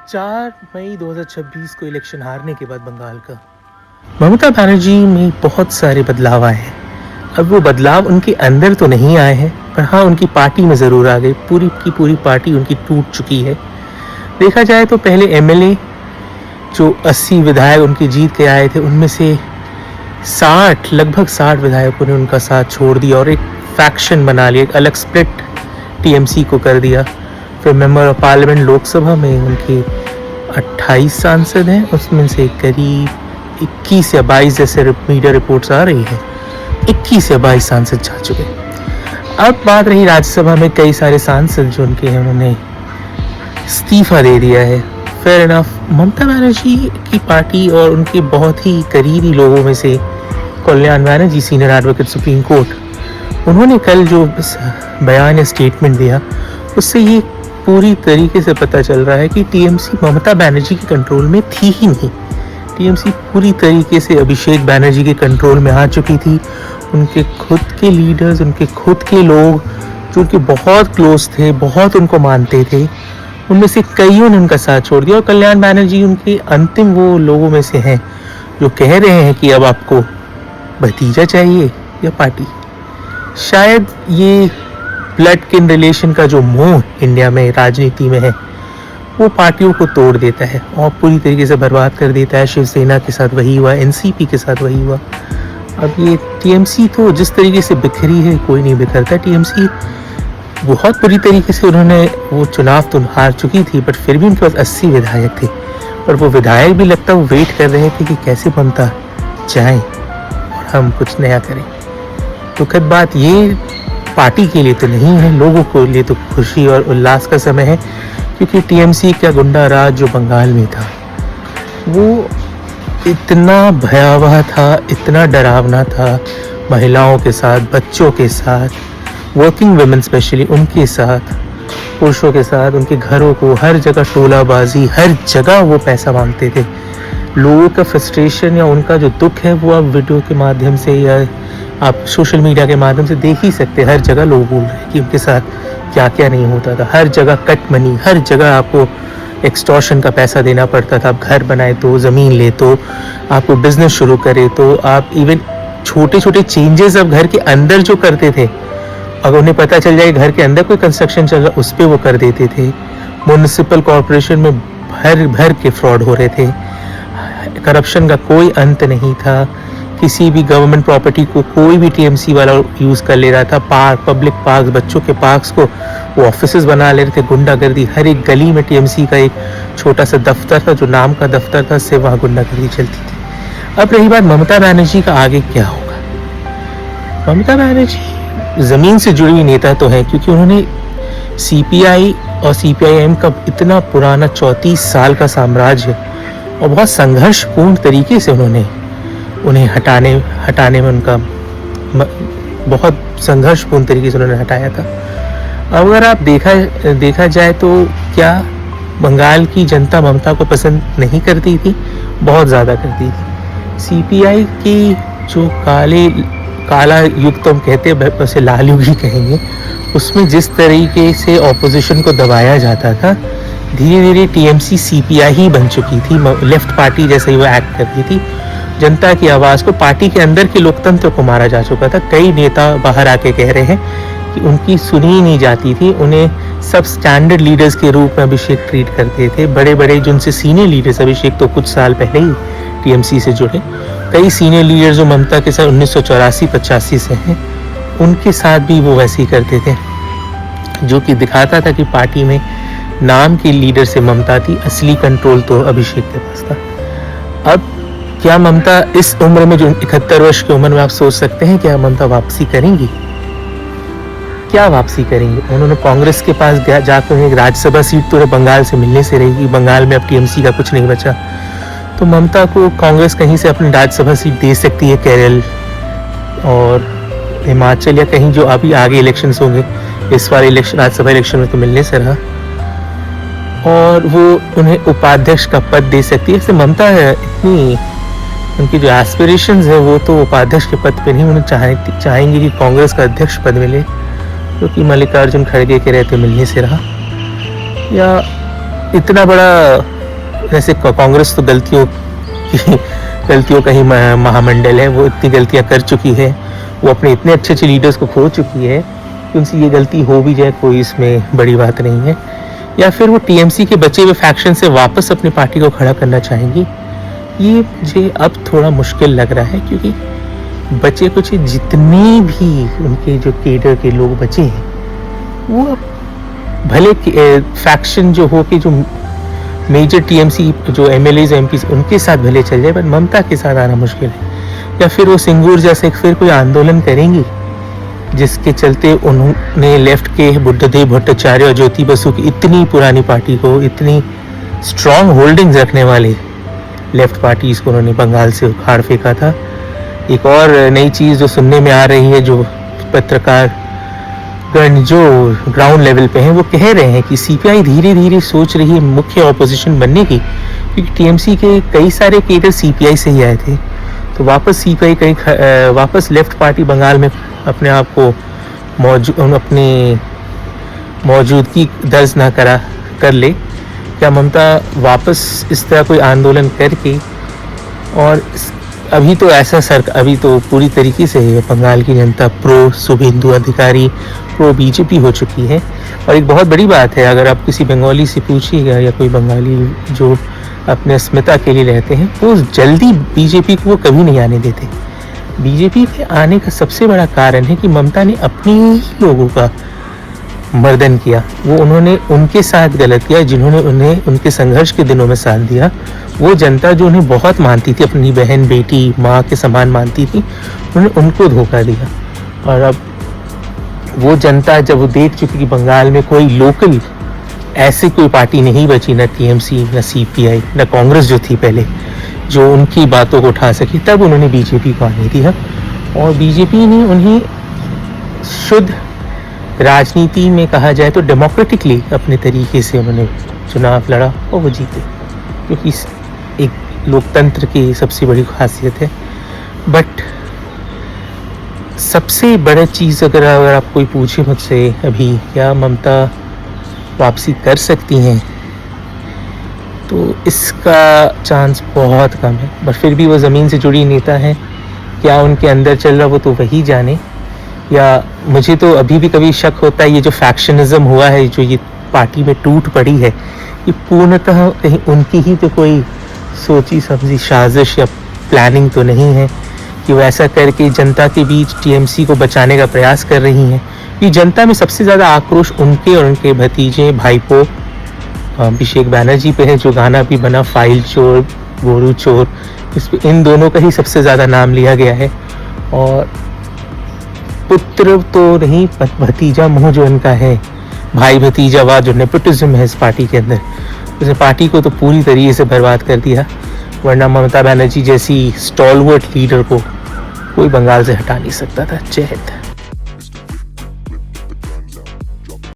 4 मई 2026 को इलेक्शन हारने के बाद बंगाल का ममता बनर्जी में बहुत सारे बदलाव आए हैं। अब वो बदलाव उनके अंदर तो नहीं आए हैं, पर हाँ उनकी पार्टी में ज़रूर आ गए। पूरी की पूरी पार्टी उनकी टूट चुकी है। देखा जाए तो पहले एमएलए जो 80 विधायक उनकी जीत के आए थे, उनमें से लगभग 60 विधायकों ने उनका साथ छोड़ दिया और एक फैक्शन बना लिया, एक अलग स्प्लिट टीएमसी को कर दिया। फिर मेंबर ऑफ पार्लियामेंट लोकसभा में उनके 28 सांसद हैं, उसमें से करीब 21 या 22 जैसे मीडिया रिपोर्ट्स आ रही है, 21 या 22 सांसद जा चुके। अब बात रही राज्यसभा में कई सारे सांसद जो उनके हैं, उन्होंने इस्तीफा दे दिया है। फेयर इनफ, ममता बनर्जी की पार्टी और उनके बहुत ही करीबी लोगों में से Kalyan Banerjee, senior advocate supreme court, उन्होंने कल जो बयान या स्टेटमेंट दिया, उससे ये पूरी तरीके से पता चल रहा है कि टीएमसी ममता बनर्जी के कंट्रोल में थी ही नहीं। टीएमसी पूरी तरीके से अभिषेक बनर्जी के कंट्रोल में आ चुकी थी। उनके खुद के लीडर्स, उनके खुद के लोग जो उनके बहुत क्लोज थे, बहुत उनको मानते थे, उनमें से कईयों ने उनका साथ छोड़ दिया। और कल्याण बनर्जी उनके अंतिम वो लोगों में से हैं जो कह रहे हैं कि अब आपको भतीजा चाहिए या पार्टी। शायद ये ब्लड किन रिलेशन का जो मोह इंडिया में राजनीति में है, वो पार्टियों को तोड़ देता है और पूरी तरीके से बर्बाद कर देता है। शिवसेना के साथ वही हुआ, एनसीपी के साथ वही हुआ। अब ये टीएमसी तो जिस तरीके से बिखरी है, कोई नहीं बिखरता। टीएमसी बहुत बुरी तरीके से उन्होंने वो चुनाव तो हार चुकी थी, बट फिर भी उनके पास 80 विधायक थे और वो विधायक भी लगता वो वेट कर रहे थे कि कैसे ममता जाए और हम कुछ नया करें। दुखद बात ये पार्टी के लिए तो नहीं है, लोगों के लिए तो खुशी और उल्लास का समय है, क्योंकि टीएमसी का गुंडा राज जो बंगाल में था वो इतना भयावह था, इतना डरावना था। महिलाओं के साथ, बच्चों के साथ, वर्किंग वुमेन स्पेशली उनके साथ, पुरुषों के साथ, उनके घरों को हर जगह टोलाबाजी, हर जगह वो पैसा मांगते थे। लोगों का फ्रस्ट्रेशन या उनका जो दुख है वो आप वीडियो के माध्यम से या आप सोशल मीडिया के माध्यम से देख ही सकते हैं। हर जगह लोग बोल रहे हैं कि उनके साथ क्या क्या नहीं होता था। हर जगह कट मनी, हर जगह आपको एक्सटॉर्शन का पैसा देना पड़ता था। आप घर बनाए तो, ज़मीन ले तो, आपको बिजनेस शुरू करे तो, आप इवन छोटे छोटे चेंजेस अब घर के अंदर जो करते थे, अगर उन्हें पता चल जाए घर के अंदर कोई कंस्ट्रक्शन चल रहा, उस पर वो कर देते थे। म्युनिसिपल कॉरपोरेशन में भर भर के फ्रॉड हो रहे थे। करप्शन का कोई अंत नहीं था। किसी भी गवर्नमेंट प्रॉपर्टी को कोई भी टीएमसी वाला यूज़ कर ले रहा था। पार्क, पब्लिक पार्क, बच्चों के पार्क्स को वो ऑफिसेज बना ले रहे थे। गुंडागर्दी, हर एक गली में टीएमसी का एक छोटा सा दफ्तर था जो नाम का दफ्तर था, से वहाँ गुंडागर्दी चलती थी। अब रही बात ममता बनर्जी का आगे क्या होगा। ममता बनर्जी ज़मीन से जुड़ी हुई नेता तो है, क्योंकि उन्होंने सीपीआई और सीपीआईएम का इतना पुराना 34 साल का साम्राज्य और बहुत संघर्षपूर्ण तरीके से उन्हें हटाने में उनका बहुत संघर्षपूर्ण तरीके से उन्होंने हटाया था। अगर आप देखा जाए तो क्या बंगाल की जनता ममता को पसंद नहीं करती थी? बहुत ज़्यादा करती थी। सीपीआई की जो काला युग तो हम कहते हैं, वैसे लाल युग ही कहेंगे, उसमें जिस तरीके से ऑपोजिशन को दबाया जाता था, धीरे धीरे टीएमसी सीपीआई ही बन चुकी थी। लेफ्ट पार्टी जैसे ही वो एक्ट करती थी। जनता की आवाज़ को, पार्टी के अंदर के लोकतंत्र को मारा जा चुका था। कई नेता बाहर आके कह रहे हैं कि उनकी सुनी ही नहीं जाती थी। उन्हें सब स्टैंडर्ड लीडर्स के रूप में अभिषेक ट्रीट करते थे। बड़े बड़े जिनसे सीनियर लीडर्स, अभिषेक तो कुछ साल पहले ही टीएमसी से जुड़े, कई सीनियर लीडर जो ममता के साथ 1984-85 से हैं, उनके साथ भी वो वैसे ही करते थे, जो कि दिखाता था कि पार्टी में नाम की लीडर से ममता थी, असली कंट्रोल तो अभिषेक के पास था। अब क्या ममता इस उम्र में, जो 71 वर्ष की उम्र में, आप सोच सकते हैं क्या ममता वापसी करेंगी? क्या वापसी करेंगी? उन्होंने कांग्रेस के पास जाकर एक राज्यसभा सीट तो बंगाल से मिलने से रहेगी। बंगाल में अब टीएमसी का कुछ नहीं बचा, तो ममता को कांग्रेस कहीं से अपनी राज्यसभा सीट दे सकती है। केरल और हिमाचल या कहीं जो अभी आगे इलेक्शंस होंगे, इस बार राज्यसभा इलेक्शन में तो मिलने से रहा, और वो उन्हें उपाध्यक्ष का पद दे सकती है। ऐसे ममता है इतनी, उनकी जो एस्पिरेशंस है वो तो उपाध्यक्ष के पद पे नहीं, उन्हें चाहेंगे कि कांग्रेस का अध्यक्ष पद मिले, क्योंकि मल्लिकार्जुन खड़गे के रहते मिलने से रहा। या इतना बड़ा, जैसे कांग्रेस तो गलतियों का ही महामंडल है, वो इतनी गलतियां कर चुकी है, वो अपने इतने अच्छे अच्छे लीडर्स को खो चुकी है कि उनसे ये गलती हो भी जाए कोई इसमें बड़ी बात नहीं है। या फिर वो टीएमसी के बचे हुए फैक्शन से वापस अपनी पार्टी को खड़ा करना चाहेंगी, ये मुझे अब थोड़ा मुश्किल लग रहा है, क्योंकि बचे कुछ जितने भी उनके जो केडर के लोग बचे हैं, वो अब भले फैक्शन जो हो कि जो मेजर टीएमसी जो एमएलए एमपी उनके साथ भले चल जाए, पर ममता के साथ आना मुश्किल है। या फिर वो सिंगूर जैसे फिर कोई आंदोलन करेंगी जिसके चलते उन्होंने लेफ्ट के बुद्धदेव भट्टाचार्य और ज्योति बसु की इतनी पुरानी पार्टी को, इतनी स्ट्रॉन्ग होल्डिंग्स रखने वाले लेफ्ट पार्टीज को उन्होंने बंगाल से उखाड़ फेंका था। एक और नई चीज़ जो सुनने में आ रही है, जो पत्रकार गण जो ग्राउंड लेवल पे हैं, वो कह रहे हैं कि सीपीआई धीरे धीरे सोच रही है मुख्य ऑपोजिशन बनने की, क्योंकि टीएमसी के कई सारे केडर सीपीआई से ही आए थे। तो वापस सीपीआई कहीं वापस लेफ्ट पार्टी बंगाल में अपने आप को अपनी मौजूदगी दर्ज ना कर ले। क्या ममता वापस इस तरह कोई आंदोलन करके, और अभी तो अभी तो पूरी तरीके से बंगाल की जनता प्रो शुभेंदु अधिकारी, प्रो बीजेपी हो चुकी है। और एक बहुत बड़ी बात है, अगर आप किसी बंगाली से पूछिएगा या कोई बंगाली जो अपने अस्मिता के लिए रहते हैं, वो जल्दी बीजेपी को वो कभी नहीं आने देते। बीजेपी पे आने का सबसे बड़ा कारण है कि ममता ने अपने ही लोगों का मर्दन किया। वो उन्होंने उनके साथ गलत किया जिन्होंने उन्हें उनके संघर्ष के दिनों में साथ दिया। वो जनता जो उन्हें बहुत मानती थी, अपनी बहन बेटी माँ के समान मानती थी, उन्होंने उनको धोखा दिया। और अब वो जनता जब वो देख चुकी कि बंगाल में कोई लोकल ऐसी कोई पार्टी नहीं बची, न टीएमसी, न सीपीआई, न कांग्रेस जो थी पहले, जो उनकी बातों को उठा सकी, तब उन्होंने बीजेपी को आने दिया। और बीजेपी ने उन्हें शुद्ध राजनीति में कहा जाए तो डेमोक्रेटिकली अपने तरीके से उन्होंने चुनाव लड़ा और वो जीते, क्योंकि एक लोकतंत्र की सबसे बड़ी खासियत है। बट सबसे बड़ी चीज़ अगर आप कोई पूछे मुझसे अभी क्या ममता वापसी कर सकती हैं, तो इसका चांस बहुत कम है। बट फिर भी वो ज़मीन से जुड़ी नेता है, क्या उनके अंदर चल रहा वो तो वही जाने। या मुझे तो अभी भी कभी शक होता है, ये जो फैक्शनिज्म हुआ है, जो ये पार्टी में टूट पड़ी है, ये पूर्णतः कहीं उनकी ही तो कोई सोची समझी साजिश या प्लानिंग तो नहीं है कि वो ऐसा करके जनता के बीच टीएमसी को बचाने का प्रयास कर रही हैं। ये जनता में सबसे ज़्यादा आक्रोश उनके और उनके भतीजे भाईपो अभिषेक बैनर्जी पे है, जो गाना भी बना फाइल चोर गोरू चोर, इस पे इन दोनों का ही सबसे ज़्यादा नाम लिया गया है। और पुत्र तो नहीं, भतीजा मुँह जो इनका है, भाई भतीजावाद जो नेपोटिज्म है इस पार्टी के अंदर, उसने पार्टी को तो पूरी तरीके से बर्बाद कर दिया। वरना ममता बनर्जी जैसी स्टॉलवर्ट लीडर को कोई बंगाल से हटा नहीं सकता था। जय हिंद।